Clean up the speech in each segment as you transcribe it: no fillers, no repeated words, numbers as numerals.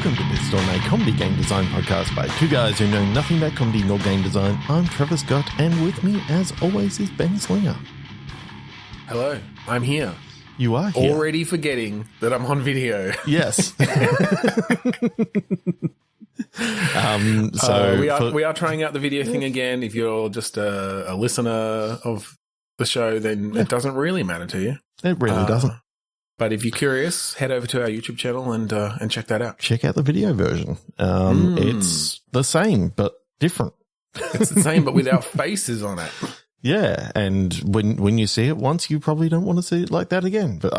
welcome to This On, a comedy game design podcast by two guys who know nothing about comedy nor game design. I'm Trevor Scott, and with me, as always, is Ben Slinger. Hello, I'm here. You are here. Already forgetting that I'm on video. Yes. We are trying out the video thing again. If you're just a listener of the show, then it doesn't really matter to you. It really doesn't. But if you're curious, head over to our YouTube channel and check that out. Check out the video version. It's the same, but different. It's the same, but with our faces on it. Yeah, and when you see it once, you probably don't want to see it like that again. But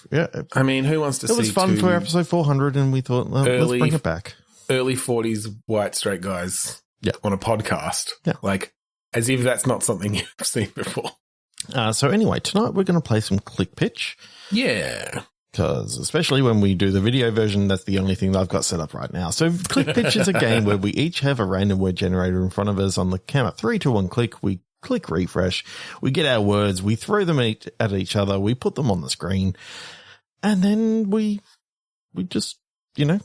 yeah, I mean, who wants to see? It was fun for episode 400, and we thought, well, let's bring it back. Early 40s white straight guys on a podcast. Yeah. Like, as if that's not something you've seen before. So anyway, tonight we're going to play some Click Pitch. Yeah. Because especially when we do the video version, that's the only thing that I've got set up right now. So Click Pitch is a game where we each have a random word generator in front of us. On the count of 3, 2, 1, click. We click refresh. We get our words. We throw them at each other. We put them on the screen. And then we just, come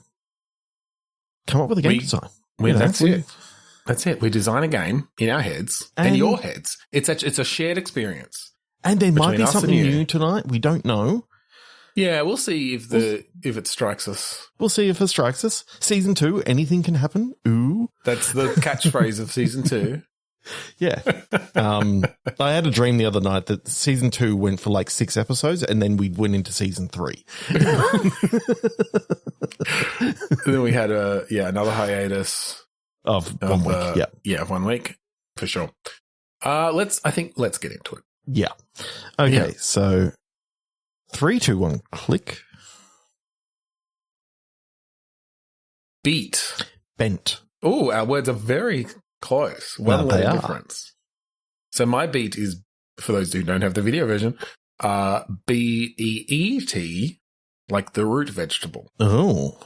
up with a game design. That's it. That's it. We design a game in our heads and your heads. It's a shared experience. And there might be something new tonight. We don't know. Yeah, we'll see if it strikes us. We'll see if it strikes us. Season 2, anything can happen. Ooh. That's the catchphrase of season 2. Yeah. I had a dream the other night that season 2 went for like 6 episodes and then we went into season 3. And then we had another hiatus of 1 week. Yeah, 1 week for sure. Let's get into it. Yeah. Okay, so 3, 2, 1, click. Beat. Bent. Oh, our words are very close. One letter difference. So my beat is, for those who don't have the video version, B-E-E-T, like the root vegetable. Oh,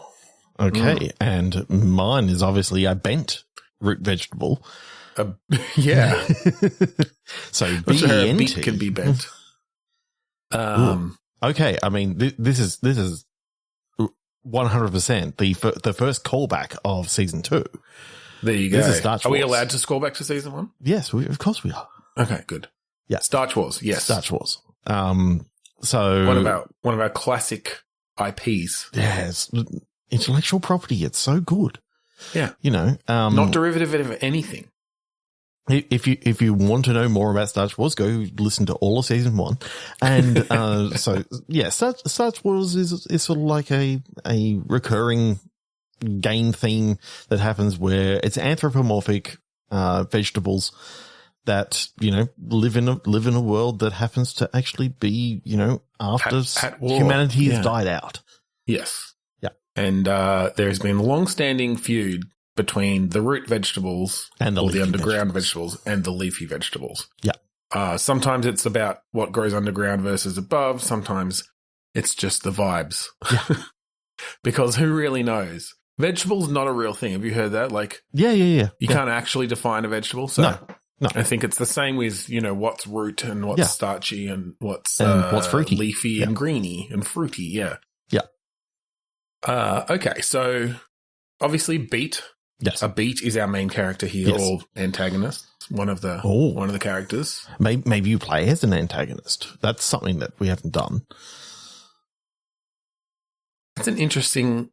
okay. And mine is obviously a bent root vegetable. Yeah. So B-E-N-T. Beat can be bent. Okay. I mean, this is 100% the first callback of season 2. There you go. This is Starch Wars. Are we allowed to scroll back to season 1? Yes, of course we are. Okay, good. Yeah. Starch Wars, yes. Starch Wars. So one of our classic IPs. Yes. Intellectual property, it's so good. Yeah. Not derivative of anything. If you want to know more about Starch Wars, go listen to all of season 1. And Starch Wars is sort of like a recurring game theme that happens where it's anthropomorphic vegetables that live in a world that happens to actually be after humanity has died out. Yes. Yeah. And there's been a long-standing feud between the root vegetables and the underground vegetables and the leafy vegetables. Yeah. Sometimes it's about what grows underground versus above. Sometimes it's just the vibes. Yeah. Because who really knows? Vegetables not a real thing. Have you heard that? Like, yeah. You can't actually define a vegetable. So no. I think it's the same with what's root and what's starchy and what's fruity, leafy and greeny and fruity. Yeah. Yeah. Okay. So obviously, beat. Yes. A beat is our main character here, or antagonist. One of the characters. Maybe you play as an antagonist. That's something that we haven't done. It's an interesting.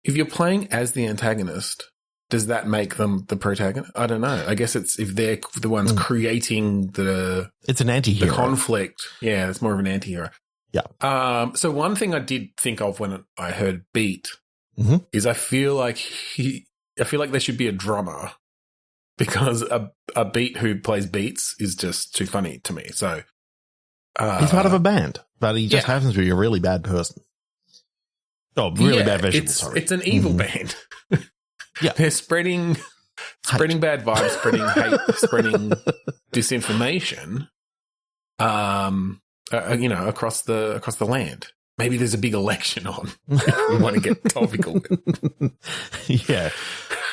If you're playing as the antagonist, does that make them the protagonist? I don't know. I guess it's if they're the ones creating it's an anti-hero. The conflict. Yeah, it's more of an anti-hero. Yeah. So one thing I did think of when I heard beat is I feel like there should be a drummer because a beat who plays beats is just too funny to me. So he's part of a band, but he just happens to be a really bad person. Oh, really bad vegetable, sorry. It's an evil band. Yeah. They're spreading bad vibes, spreading hate, spreading disinformation, across the land. Maybe there's a big election on if we want to get topical. Yeah.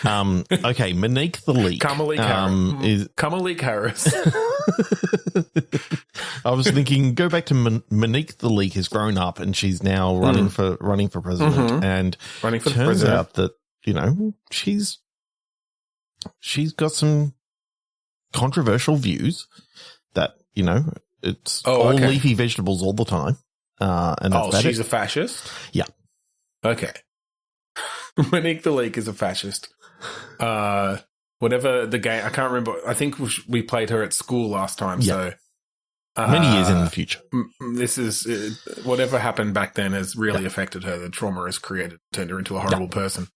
Okay, Monique the Leek. Monique Harris. I was thinking, go back to Monique the Leek has grown up and she's now running for president, and running for turns president. out that she's got some controversial views that it's all leafy vegetables all the time, and that's she's a fascist. Yeah. Okay. Monique the Leek is a fascist. Whatever the game, I can't remember. I think we played her at school last time. Yeah. So many years in the future. This is whatever happened back then has really affected her. The trauma has turned her into a horrible person.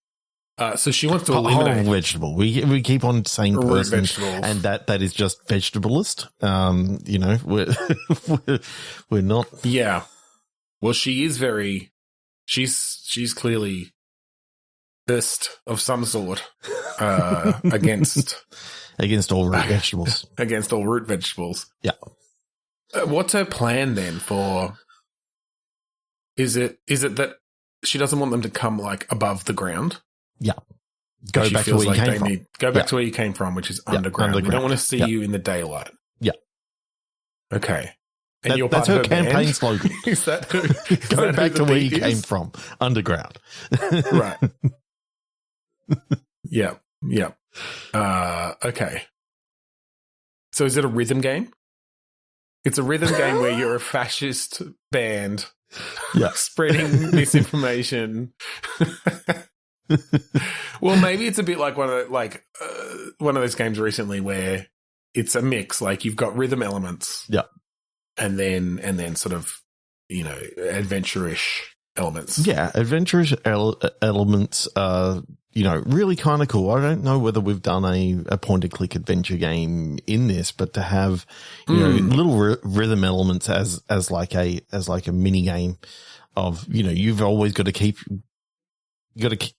So she wants to eliminate horrible vegetable. We keep on saying person, vegetables. And that is just vegetableist. We're not. Yeah. Well, she is very. She's clearly pissed of some sort against all root vegetables. Against all root vegetables. Yeah. What's her plan then for? Is it that she doesn't want them to come like above the ground? Yeah. Go back to where you came from. Go back to where you came from, which is underground. We don't want to see you in the daylight. Yeah. Okay. And that's her campaign slogan. Is that go back to where you came from, underground. Right. Yeah. Yeah. Okay. So is it a rhythm game? It's a rhythm game where you're a fascist band spreading misinformation. Well, maybe it's a bit like one of those games recently where it's a mix. Like you've got rhythm elements. Yeah. And then sort of, adventure-ish elements. Yeah, adventurous elements are, really kind of cool. I don't know whether we've done a point-and-click adventure game in this, but to have, little rhythm elements as like a mini game of, you've always got to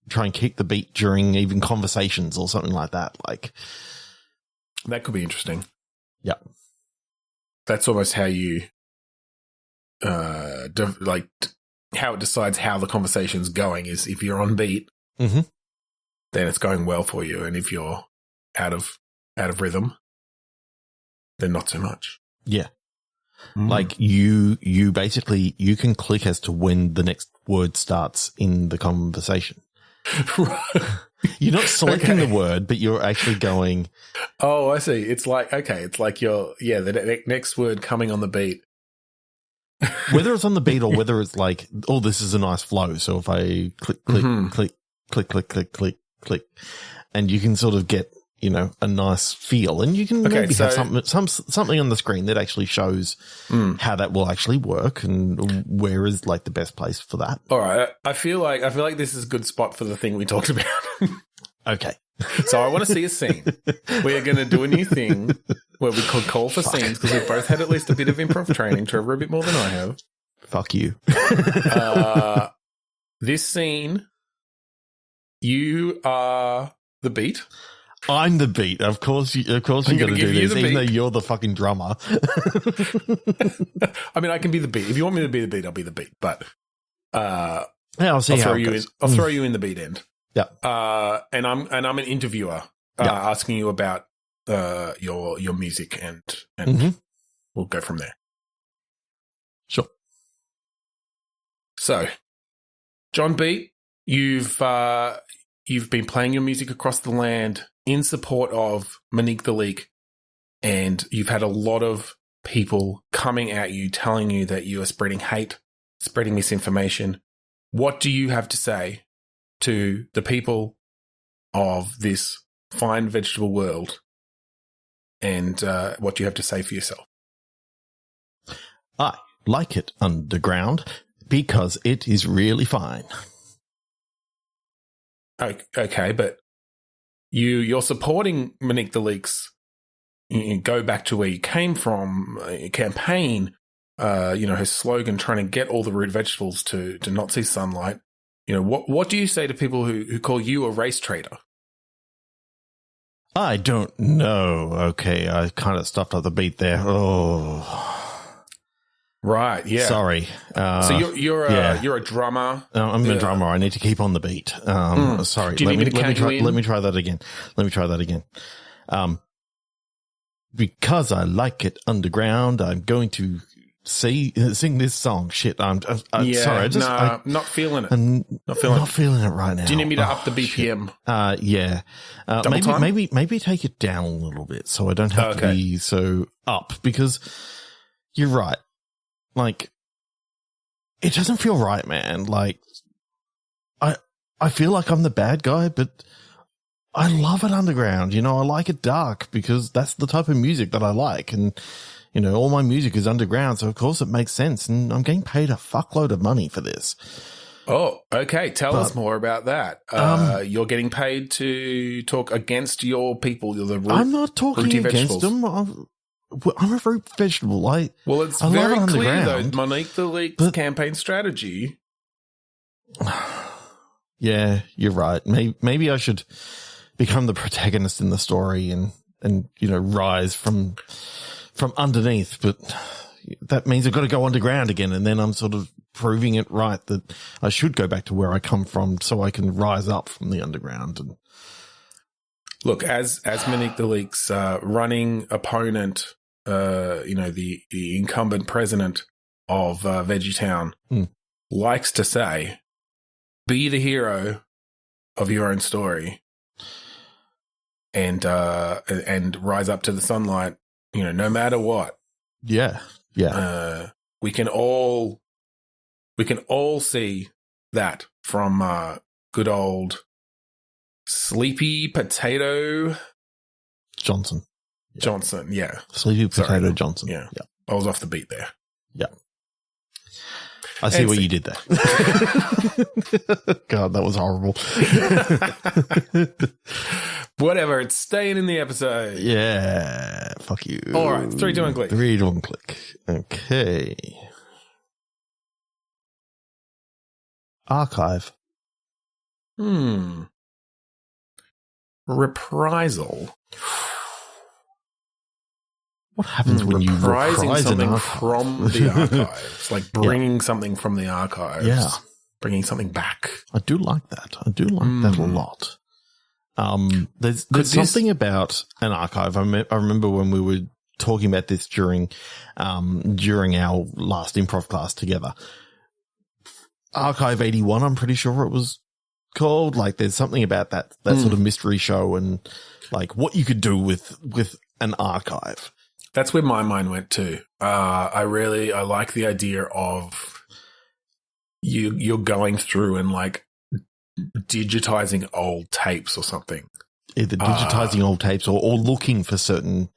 try and keep the beat during even conversations or something like that. Like that could be interesting. Yeah. That's almost how you, how it decides how the conversation's going is if you're on beat, then it's going well for you, and if you're out of rhythm, then not so much. Yeah, like you basically you can click as to when the next word starts in the conversation. You're not selecting the word, but you're actually going. Oh, I see. It's like you're the next word coming on the beat. Whether it's on the beat or whether it's like, oh, this is a nice flow. So if I click, and you can sort of get a nice feel, and you can maybe have something on the screen that actually shows how that will actually work and where is like the best place for that. All right, I feel like this is a good spot for the thing we talked about. Okay, so I want to see a scene. We are going to do a new thing where we could call for scenes because we've both had at least a bit of improv training. Trevor a bit more than I have. Fuck you. This scene, you are the beat. I'm the beat. Of course you got to do this, even though you're the fucking drummer. I mean, I can be the beat. If you want me to be the beat, I'll be the beat. But I'll see how it goes. I'll throw you in the beat end. Yeah. And I'm an interviewer asking you about your music and we'll go from there. Sure. So, John Beat, you've been playing your music across the land in support of Monique the Leek, and you've had a lot of people coming at you, telling you that you are spreading hate, spreading misinformation. What do you have to say to the people of this fine vegetable world, and what do you have to say for yourself? I like it underground because it is really fine. Okay, but you're supporting Monique the Leek's go back to where you came from campaign, her slogan trying to get all the root vegetables to not see sunlight. What do you say to people who call you a race traitor? I don't know. Okay, I kind of stuffed up the beat there. Oh. Right. Yeah. Sorry. So you're a drummer. I'm a drummer. I need to keep on the beat. Sorry. Do you need me to count you in? Let me try that again. Because I like it underground, I'm going to sing this song. Shit. I'm sorry. Not feeling it. I'm not feeling it right now. Do you need me to up the BPM? Yeah. Maybe take it down a little bit so I don't have to be so up, because you're right. Like, it doesn't feel right, man. Like, I feel like I'm the bad guy, but I love it underground. I like it dark because that's the type of music that I like. And, all my music is underground. So of course it makes sense. And I'm getting paid a fuckload of money for this. Oh, okay. Tell us more about that. You're getting paid to talk against your people. I'm not talking against them. I'm a root vegetable. It's very clear, though, Monique, the Leek's campaign strategy. Yeah, you're right. Maybe I should become the protagonist in the story and rise from underneath. But that means I've got to go underground again, and then I'm sort of proving it right that I should go back to where I come from so I can rise up from the underground. And look, as Monique the Leek's running opponent, the incumbent president of Veggietown likes to say, be the hero of your own story and rise up to the sunlight, no matter what. Yeah. We can all see that from good old Sleepy Potato Johnson. Yeah. Sleepy Potato Johnson. Yeah. I was off the beat there. Yeah. I see what you did there. God, that was horrible. Whatever, it's staying in the episode. Yeah. Fuck you. All right, 3, 2, 1, click. 3, 2, 1, click. Okay. Archive. Reprisal. What happens when you reprise something from the archives? Like bringing something from the archives. Yeah. Bringing something back. I do like that. I do like that a lot. There's something about an archive. I remember when we were talking about this during our last improv class together. Archive 81, I'm pretty sure it was called. Like, there's something about that sort of mystery show and like what you could do with an archive. That's where my mind went too. I like the idea of you're going through and like digitizing old tapes or something. Either digitizing old tapes or looking for certain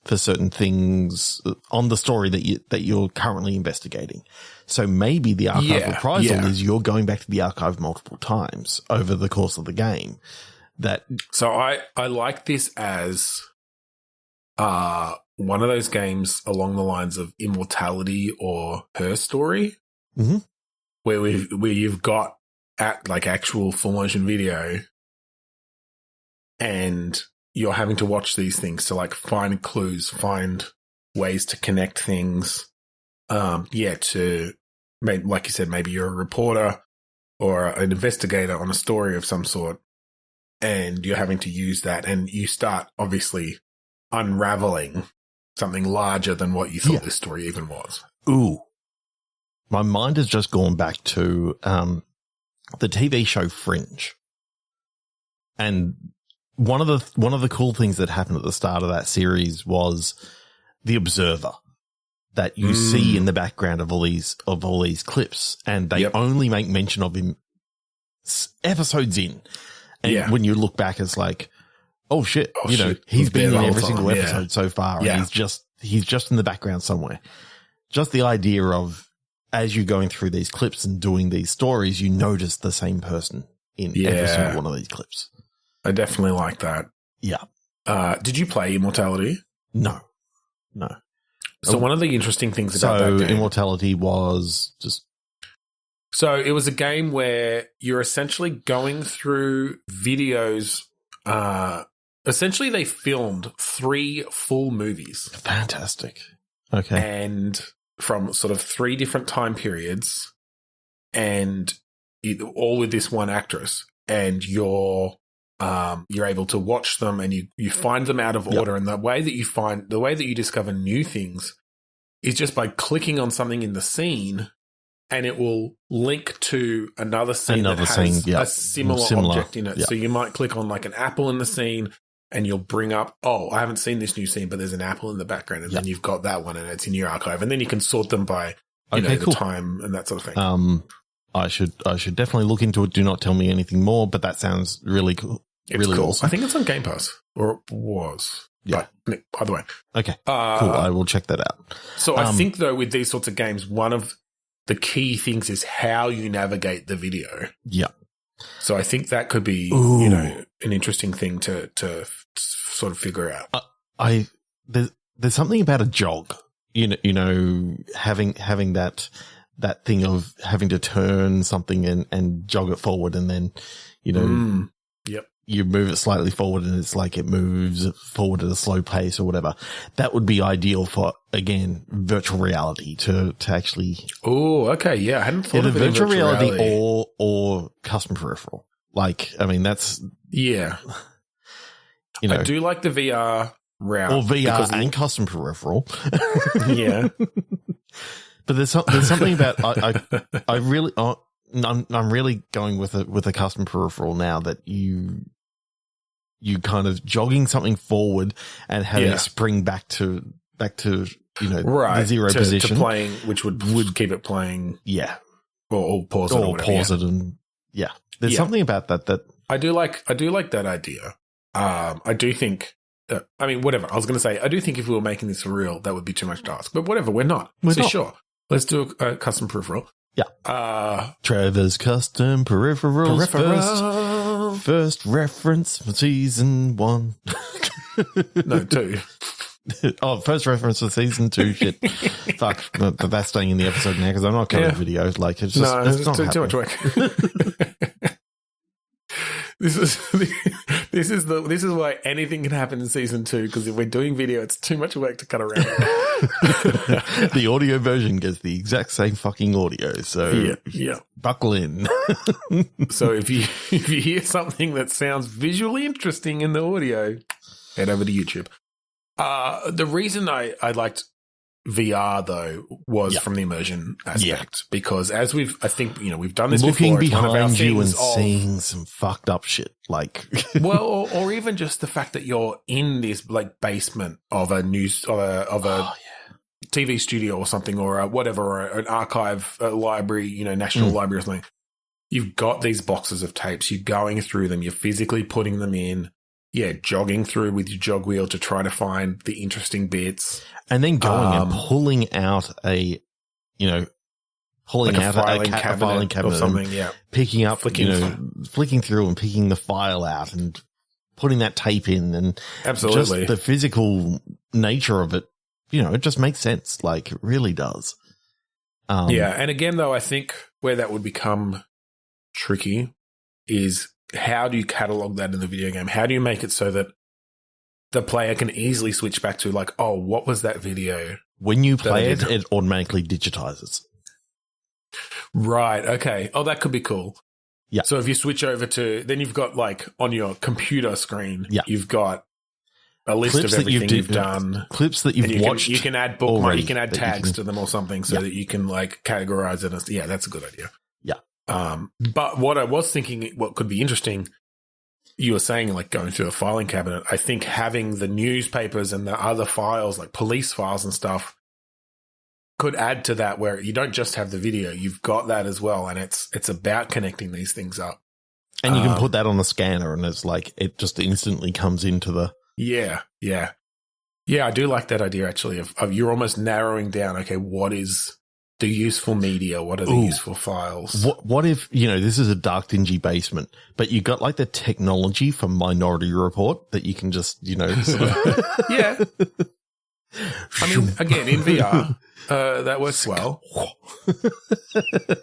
things on the story that you're currently investigating. So maybe the archive reprisal is you're going back to the archive multiple times over the course of the game. So I like this as one of those games along the lines of Immortality or Her Story, where you've got actual full motion video, and you're having to watch these things to like find clues, find ways to connect things. To like you said, maybe you're a reporter or an investigator on a story of some sort, and you're having to use that, and you start obviously unraveling something larger than what you thought this story even was. Ooh. My mind has just gone back to the TV show Fringe. And one of the cool things that happened at the start of that series was the observer that you see in the background of all these clips, and they only make mention of him episodes in. And when you look back, it's like, oh shit, he's been in every single episode so far, and he's just in the background somewhere. Just the idea of, as you're going through these clips and doing these stories, you notice the same person in every single one of these clips. I definitely like that. Yeah. Did you play Immortality? No. So one of the interesting things about that game, Immortality was just... So it was a game where you're essentially going through videos. Essentially, they filmed 3 full movies. Fantastic. Okay. And from sort of 3 different time periods, and all with this one actress, and you're able to watch them, and you find them out of order. And the way that you discover new things is just by clicking on something in the scene, and it will link to another scene that has a similar object in it. So you might click on like an apple in the scene, and you'll bring up, oh, I haven't seen this new scene, but there's an apple in the background, and then you've got that one, and it's in your archive, and then you can sort them by the time and that sort of thing. I should definitely look into it. Do not tell me anything more, but that sounds really cool. It's really cool. Awesome. I think it's on Game Pass, or it was. Yeah. But either way. Okay. Cool. I will check that out. So I think, though, with these sorts of games, one of the key things is how you navigate the video. Yeah. So I think that could be, an interesting thing to sort of figure out. There's something about a jog, having that thing of having to turn something and jog it forward, and then, you move it slightly forward, and it's like it moves forward at a slow pace or whatever. That would be ideal for, again, virtual reality to actually. Oh, okay. Yeah. I hadn't thought of it. Virtual reality or custom peripheral. Like, I mean, that's. Yeah. I do like the VR route. Or VR and custom peripheral. Yeah. But there's something about, I really, I'm really going with a custom peripheral now, that you kind of jogging something forward and having it spring back to the zero position to playing, which would keep it playing. Yeah. Or pause it. Or pause it, and there's something about that I do like that idea. I do think. Whatever. I was going to say, I do think if we were making this for real, that would be too much to ask. But whatever, we're not. Sure, let's do a custom peripheral. Yeah. Trevor's custom peripherals. First reference for season 1. No, 2. First reference for season 2. Shit. Fuck. But that's staying in the episode now because I'm not cutting videos. Like, it's just it's too much work. This is why anything can happen in season 2, because if we're doing video, it's too much work to cut around. The audio version gets the exact same fucking audio, so buckle in. So if you hear something that sounds visually interesting in the audio, head over to YouTube. The reason I liked VR though was from the immersion aspect, because as we've done this looking before, behind you and seeing some fucked up shit, like well, or even just the fact that you're in this like basement of a TV studio or something, or or an archive, a library, National Library or something. You've got these boxes of tapes. You're going through them. You're physically putting them in. Yeah, jogging through with your jog wheel to try to find the interesting bits. And then going and pulling out a filing cabinet or something, picking up, flicking through and picking the file out and putting that tape in, and absolutely just the physical nature of it, it just makes sense. Like, it really does. And again, though, I think where that would become tricky is, how do you catalog that in the video game? How do you make it so that the player can easily switch back to, like, oh, what was that video? When you play it, it automatically digitizes. Right. Okay. Oh, that could be cool. Yeah. So if you switch over to, then you've got, like, on your computer screen, you've got a list of everything you've done. Clips that you've watched. You can add bookmarks, you can add tags to them or something, so that you can, like, categorize it as, that's a good idea. But what I was thinking, what could be interesting, you were saying, like, going through a filing cabinet, I think having the newspapers and the other files, like police files and stuff, could add to that, where you don't just have the video, you've got that as well, and it's about connecting these things up. And you can put that on the scanner, and it's like, it just instantly comes into the... Yeah, I do like that idea, actually, of you're almost narrowing down, okay, what is the useful media? What are the useful files? What if, this is a dark, dingy basement, but you got like the technology from Minority Report that you can just, sort of yeah. I mean, again, in VR, that works well.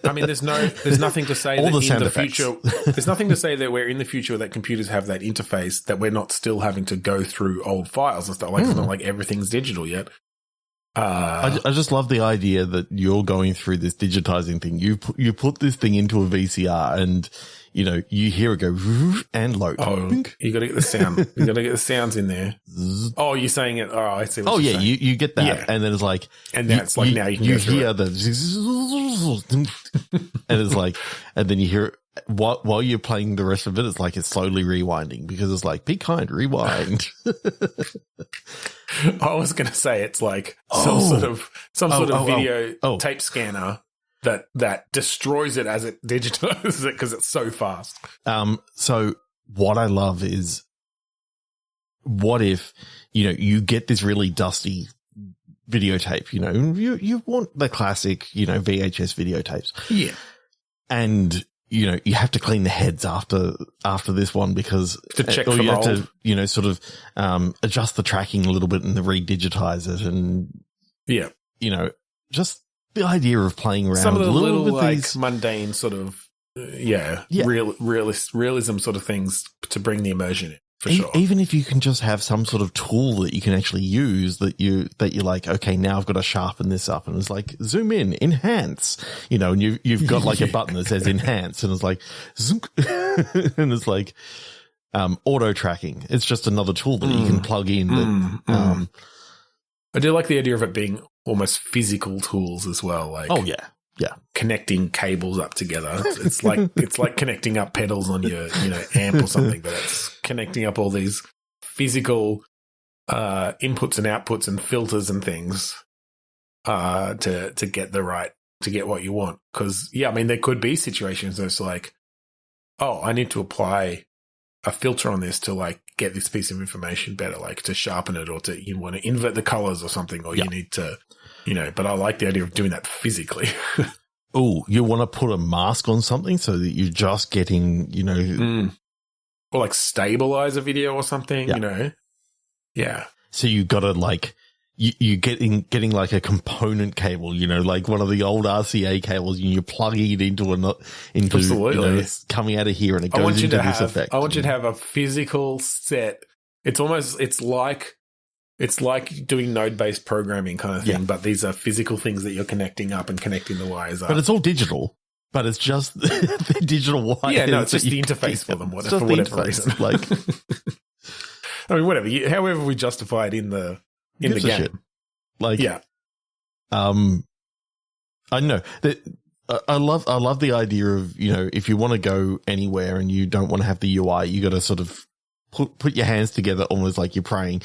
I mean, there's nothing to say that in the future, there's nothing to say that we're in the future that computers have that interface, that we're not still having to go through old files and stuff. Like, it's not like everything's digital yet. I just love the idea that you're going through this digitizing thing. You put this thing into a VCR and, you hear it go and load. Oh, you got to get the sound. You got to get the sounds in there. Oh, you're saying it. Oh, I see what you're saying. You get that. Yeah. And then it's like, and that's like now you can hear the, and it's like, and then you hear it while you're playing the rest of it. It's like it's slowly rewinding because it's like, be kind, rewind. I was going to say it's like some sort of video tape scanner that destroys it as it digitizes it because it's so fast. So what I love is, what if, you get this really dusty videotape, you want the classic, VHS videotapes. Yeah. And, you have to clean the heads after this one because to check for you have mold. to, sort of, adjust the tracking a little bit and redigitize it. And, just the idea of playing around some of the little with like these mundane sort of, realism sort of things to bring the immersion in. For sure. Even if you can just have some sort of tool that you can actually use that you're like, okay, now I've got to sharpen this up, and it's like zoom in, enhance, and you've got like a button that says enhance, and it's like, zoom, and it's like, auto tracking. It's just another tool that you can plug in. I do like the idea of it being almost physical tools as well. Like, connecting cables up together. It's like connecting up pedals on your, amp or something, but it's connecting up all these physical inputs and outputs and filters and things to get what you want. Because there could be situations where it's like, oh, I need to apply a filter on this to like get this piece of information better, like to sharpen it, or you want to invert the colors or something, or you need to. But I like the idea of doing that physically. Oh, you want to put a mask on something so that you're just getting, or like stabilize a video or something, Yeah. So you got to like, you getting like a component cable, like one of the old RCA cables, and you're plugging it into absolutely. It's coming out of here and it goes into this effect. I want you to have a physical set. It's like doing node-based programming kind of thing, but these are physical things that you're connecting up and connecting the wires up. But it's all digital. But it's just the digital wires. Yeah, no, it's just the interface for them, for whatever reason. Like, I mean, whatever. However, we justify it in the game. Shit. Like, I know that. I love the idea of, if you want to go anywhere and you don't want to have the UI, you got to sort of put your hands together almost like you're praying,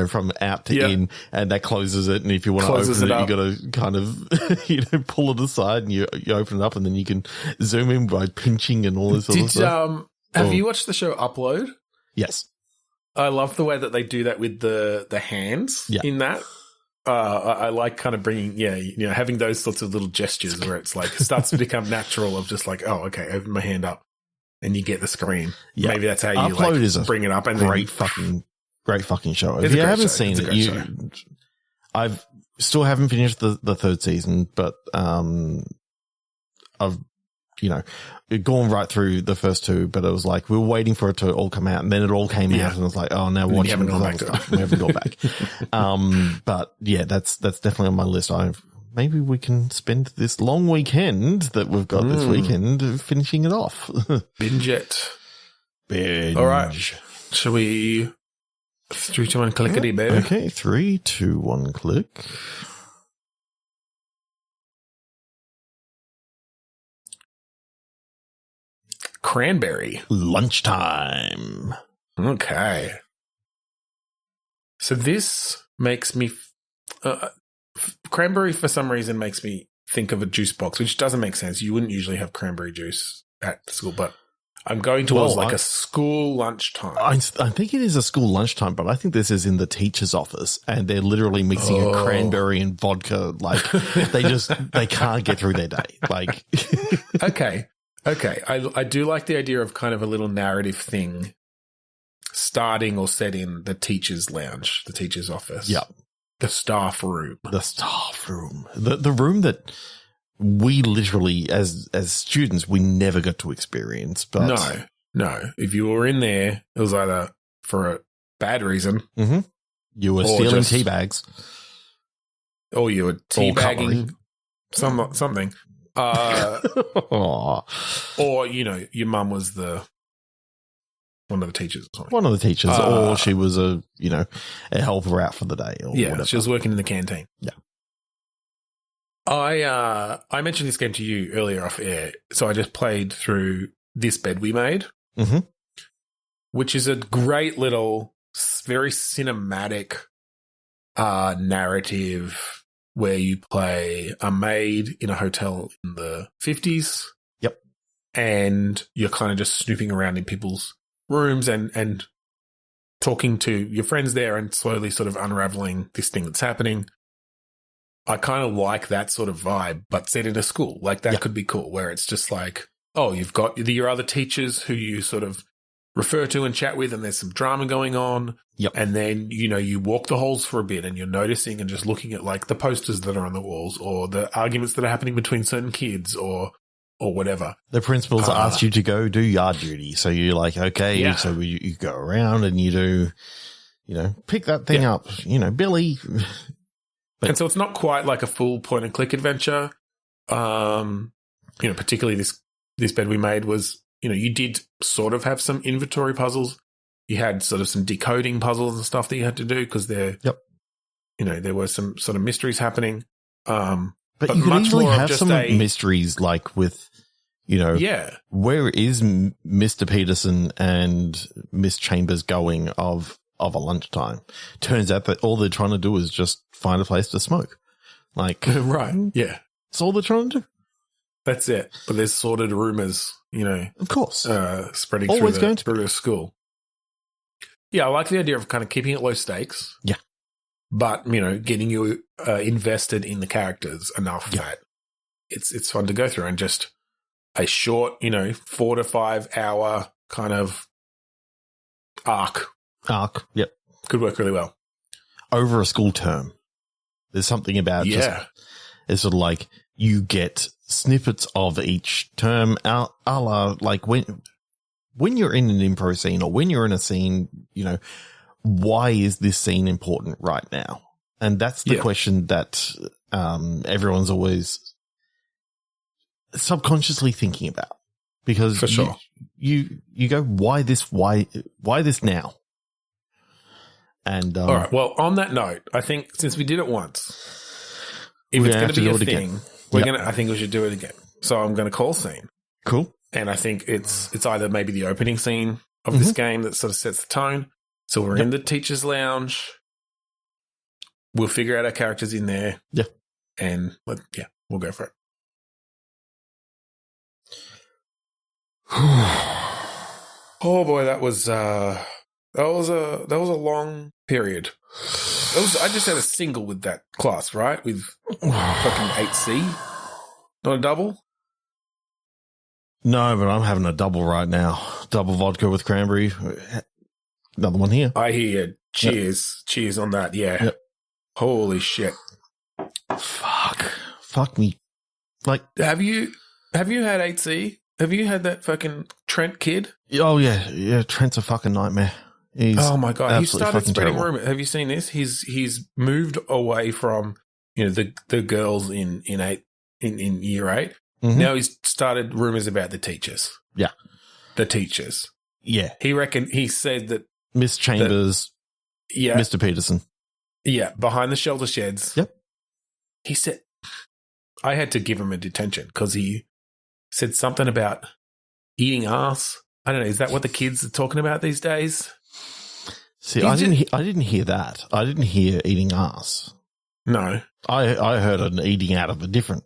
from out to in, and that closes it. And if you want to open it, you got to kind of, pull it aside and you open it up, and then you can zoom in by pinching and all this sort of stuff. Have you watched the show Upload? Yes. I love the way that they do that with the hands in that. I like kind of bringing, having those sorts of little gestures where it's like, it starts to become natural of just like, oh, okay, open my hand up. And you get the screen. Yeah. Maybe that's how you Upload bring it up. And great fucking show. If you haven't seen it, I've still haven't finished the third season, but I've gone right through the first two. But it was like we were waiting for it to all come out, and then it all came out, and it was like, oh, now we're watching the other stuff. We haven't gone back. But yeah, that's definitely on my list. Maybe we can spend this long weekend that we've got this weekend finishing it off. Binge it. Binge. All right. Shall we 3, 2, 1, clickety, baby? Okay, 3, 2, 1, click. Cranberry. Lunchtime. Okay. So this makes me... cranberry, for some reason, makes me think of a juice box, which doesn't make sense. You wouldn't usually have cranberry juice at school, but I'm going towards a school lunchtime. I think it is a school lunchtime, but I think this is in the teacher's office, and they're literally mixing a cranberry and vodka. Like they can't get through their day. Like, okay. I do like the idea of kind of a little narrative thing starting or set in the teacher's lounge, the teacher's office. Yeah. The staff room. The room that we literally, as students, we never got to experience. But no. If you were in there, it was either for a bad reason. Mm-hmm. You were stealing tea bags. or you were teabagging something. Or, your mum was one of the teachers. One of the teachers, or she was a helper out for the day, or whatever. She was working in the canteen. Yeah. I mentioned this game to you earlier off air, so I just played through This Bed We Made, which is a great little, very cinematic narrative where you play a maid in a hotel in the 50s. Yep. And you're kind of just snooping around in people's rooms and talking to your friends there and slowly sort of unraveling this thing that's happening. I kind of like that sort of vibe, but set in a school. Like that could be cool, where it's just like, oh, you've got your other teachers who you sort of refer to and chat with, and there's some drama going on. Yep. And then, you walk the halls for a bit and you're noticing and just looking at like the posters that are on the walls or the arguments that are happening between certain kids or whatever. The principal's asked you to go do yard duty. So you're like, okay, so you go around and you do, pick that thing up, Billy. And so it's not quite like a full point and click adventure. Particularly this bed we made was, you did sort of have some inventory puzzles. You had sort of some decoding puzzles and stuff that you had to do because there were some sort of mysteries happening. But you could easily have some mysteries like with, where is Mr. Peterson and Miss Chambers going of a lunchtime? Turns out that all they're trying to do is just find a place to smoke. Like, right. Yeah. That's all they're trying to do. That's it. But there's sordid rumors, of course, spreading always through the school. Yeah, I like the idea of kind of keeping it low stakes. Yeah. But, getting you invested in the characters enough that it's fun to go through, and just a short, 4 to 5 hour kind of arc. Yep. Could work really well. Over a school term. There's something about it's sort of like you get snippets of each term, a la like when you're in an improv scene or when you're in a scene, why is this scene important right now? And that's the question that everyone's always subconsciously thinking about, because for sure you go, why this now? And all right. Well, on that note, I think since we did it once, if it's going to be a thing, I think we should do it again. So I'm going to call scene. Cool. And I think it's either maybe the opening scene of this game that sort of sets the tone. So we're in the teacher's lounge. We'll figure out our characters in there. Yeah. And we'll go for it. Oh boy, that was a long period. I just had a single with that class, right? With fucking 8C. Not a double? No, but I'm having a double right now. Double vodka with cranberry. Another one here. I hear. Cheers. Yep. Cheers on that. Yeah. Yep. Holy shit. Fuck me. Like, have you had 8C? Have you had that fucking Trent kid? Oh yeah. Yeah. Trent's a fucking nightmare. Oh my God. He started spreading rumor. Have you seen this? He's moved away from, the girls in year 8. Mm-hmm. Now he's started rumors about the teachers. Yeah. The teachers. Yeah. He said that Miss Chambers. Mr. Peterson. Yeah. Behind the shelter sheds. Yep. He said, I had to give him a detention because he said something about eating ass. I don't know. Is that what the kids are talking about these days? See, I didn't hear that. I didn't hear eating ass. No. I heard an eating out of a different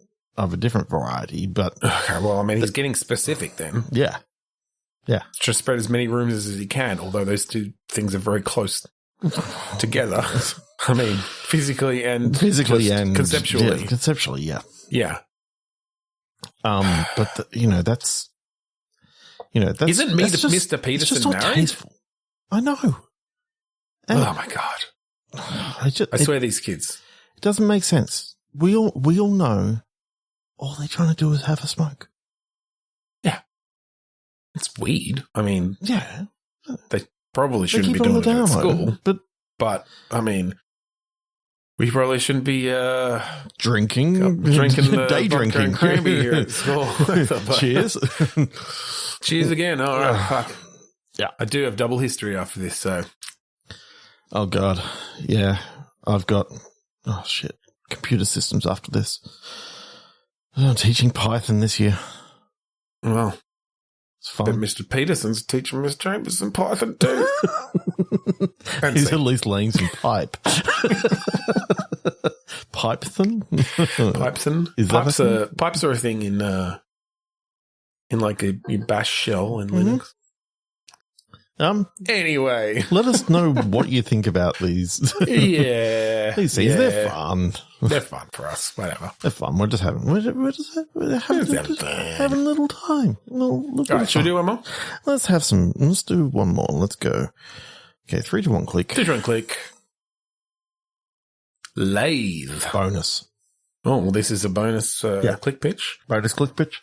variety, but okay, well, I mean, he's getting specific then. Yeah. Yeah. Just spread as many rumors as he can, although those two things are very close together. I mean, physically and conceptually. Yeah, conceptually, yeah. Yeah. But that's isn't Mr. Peterson it's just not married? Tasteful. I know. And oh my God. I swear these kids. It doesn't make sense. We all know all they're trying to do is have a smoke. Yeah. It's weed. I mean, yeah. They probably shouldn't be doing it at school. But I mean, We probably shouldn't be drinking the day vodka drinking and cranberry here at school. Cheers. Cheers again. All right, fuck. Yeah, I do have double history after this, so. Oh God, yeah, I've got computer systems after this. I'm teaching Python this year. Well, it's fun. But Mr. Peterson's teaching Miss Chambers some Python too. He's at least laying some pipe. Python? Pipes are a thing in like a bash shell in Linux. Anyway, let us know what you think about these. Yeah, these things. They're fun. They're fun for us. Whatever. They're fun. We're just having a little time. All right, should we do one more? Let's do one more. Let's go. Okay, 3, 2, 1, click. 3, 2, 1, click. Lathe. Bonus. Oh, well, this is a bonus click pitch. Bonus click pitch.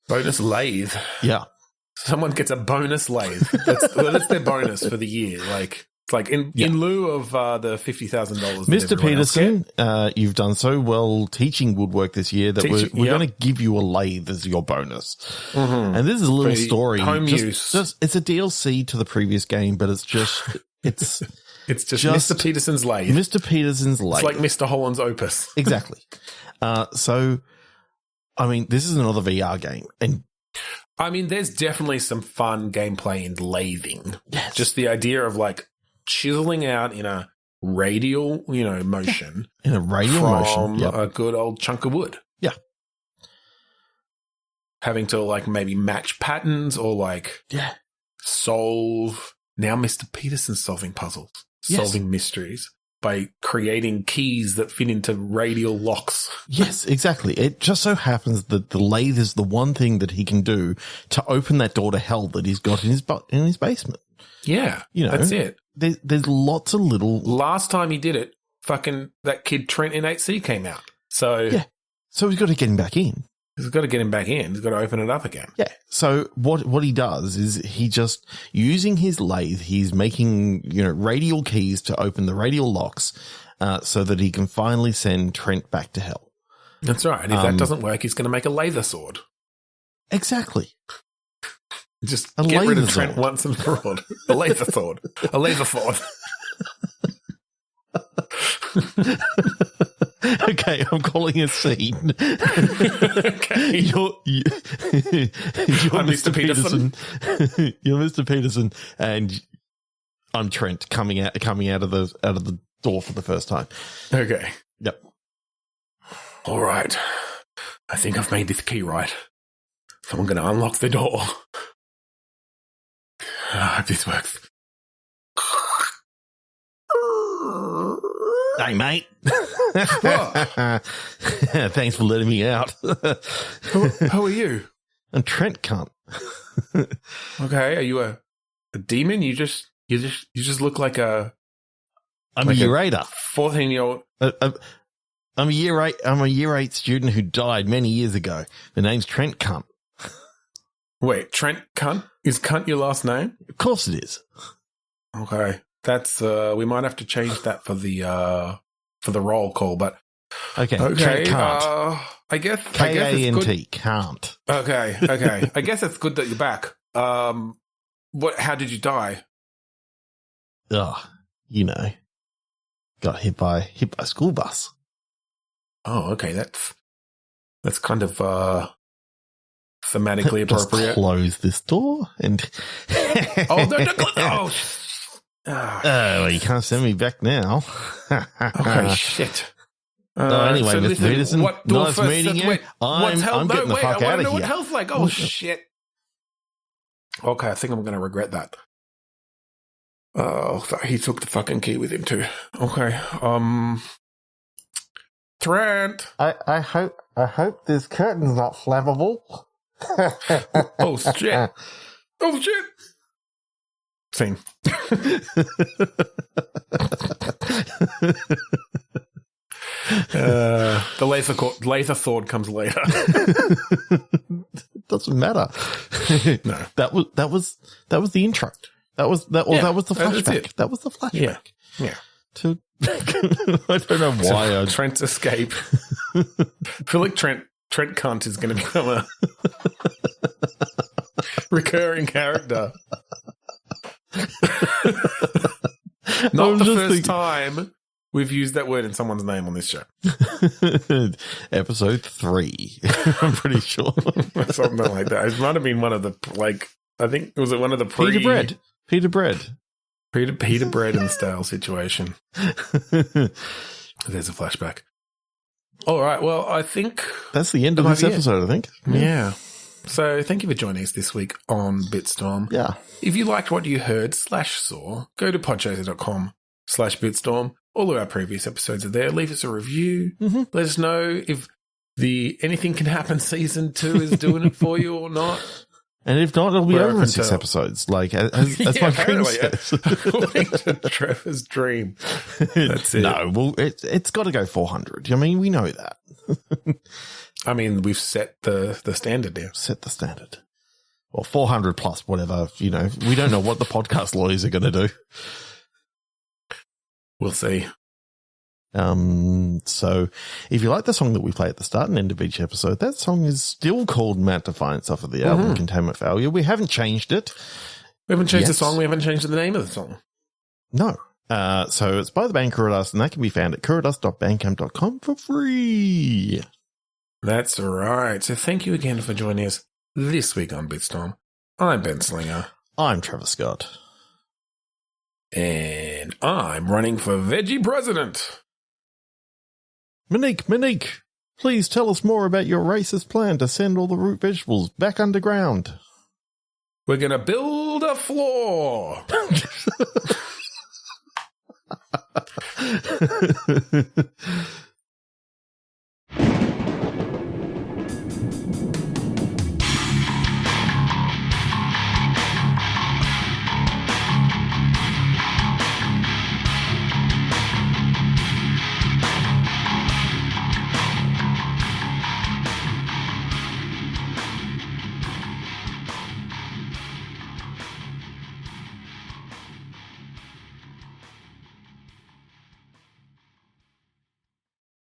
Bonus lathe. Yeah. Someone gets a bonus lathe. That's their bonus for the year. Like, it's like in lieu of the $50,000. Mr. Peterson, you've done so well teaching woodwork this year that we're going to give you a lathe as your bonus. Mm-hmm. And this is a little story. Home use. It's a DLC to the previous game, but it's just Mr. Peterson's lathe. Mr. Peterson's lathe. It's like Mr. Holland's opus. Exactly. So, I mean, this is another VR game, and I mean, there's definitely some fun gameplay in lathing. Yes. Just the idea of like chiseling out in a radial, motion. In a radial motion. From a good old chunk of wood. Yeah. Having to like maybe match patterns or like solve. Now Mr. Peterson's solving puzzles, solving mysteries by creating keys that fit into radial locks. Yes, exactly. It just so happens that the lathe is the one thing that he can do to open that door to hell that he's got in his basement. Yeah, that's it. There's lots of little. Last time he did it, fucking that kid Trent in 8C came out. So so he's got to get him back in. He's got to get him back in. He's got to open it up again. Yeah. So what he does is he just, using his lathe, he's making, radial keys to open the radial locks, so that he can finally send Trent back to hell. That's right. And if that doesn't work, he's going to make a lather sword. Exactly. Just get rid of Trent once and for all. A lather sword. A lather sword. Okay, I'm calling a scene. Okay. You're Mr. Peterson. You're Mr. Peterson, and I'm Trent coming out of the door for the first time. Okay. Yep. All right. I think I've made this key right. So I'm going to unlock the door. I hope this works. Hey, mate. Thanks for letting me out. How are you? I'm Trent cunt. Okay, are you a demon? You just look like I'm a year 8-er. 14-year-old. I'm a year 8. I'm a year 8 student who died many years ago. The name's Trent cunt. Wait, Trent cunt? Is cunt your last name? Of course it is. Okay. That's we might have to change that for the roll call, but okay. Trent can't. I guess K-A-N-T can't. Okay. I guess it's good that you're back. How did you die? Got hit by a school bus. Oh, okay. That's kind of thematically appropriate. Just close this door and well, you can't send me back now. Okay, shit. Anyway, so Mr. Peterson, nice meeting you. I'm getting the fuck out of here. What hell's like? Oh, shit. Okay, I think I'm going to regret that. Oh, he took the fucking key with him too. Okay. Trent. I hope this curtain's not flammable. Oh, shit. Oh, shit. Scene. The laser sword comes later. Doesn't matter. No, that was the intro. That was the flashback. That was the flashback. Yeah. to I don't know why. Trent's escape. I feel like Trent Cunt is going to become a recurring character. Not the first time we've used that word in someone's name on this show. Episode 3. I'm pretty sure. Something like that. It might have been one of the, like, I think, was it one of the Peter Bread. Peter Bread and style situation. There's a flashback. All right. Well, I think that's the end of this episode, I think. Yeah. So thank you for joining us this week on Bitstorm. Yeah. If you liked what you heard /saw, go to podchaser.com/Bitstorm. All of our previous episodes are there. Leave us a review. Mm-hmm. Let us know if the Anything Can Happen Season 2 is doing it for you or not. And if not, it'll be over in 6 episodes. Like, as my friend says. According to Trevor's dream. That's it. No, well, it's got to go 400. I mean, we know that. I mean, we've set the standard now. Set the standard. Well, 400 plus, whatever. You know, we don't know what the podcast lawyers are going to do. We'll see. So if you like the song that we play at the start and end of each episode, that song is still called Mad Defiance off of the album Containment Failure. We haven't changed it. We haven't changed the song. We haven't changed the name of the song. No. So it's by the band Kuradust, and that can be found at kuradust.bandcamp.com for free. That's right. So thank you again for joining us this week on Bitstorm. I'm Ben Slinger. I'm Trevor Scott. And I'm running for Veggie President. Monique, please tell us more about your racist plan to send all the root vegetables back underground. We're going to build a floor.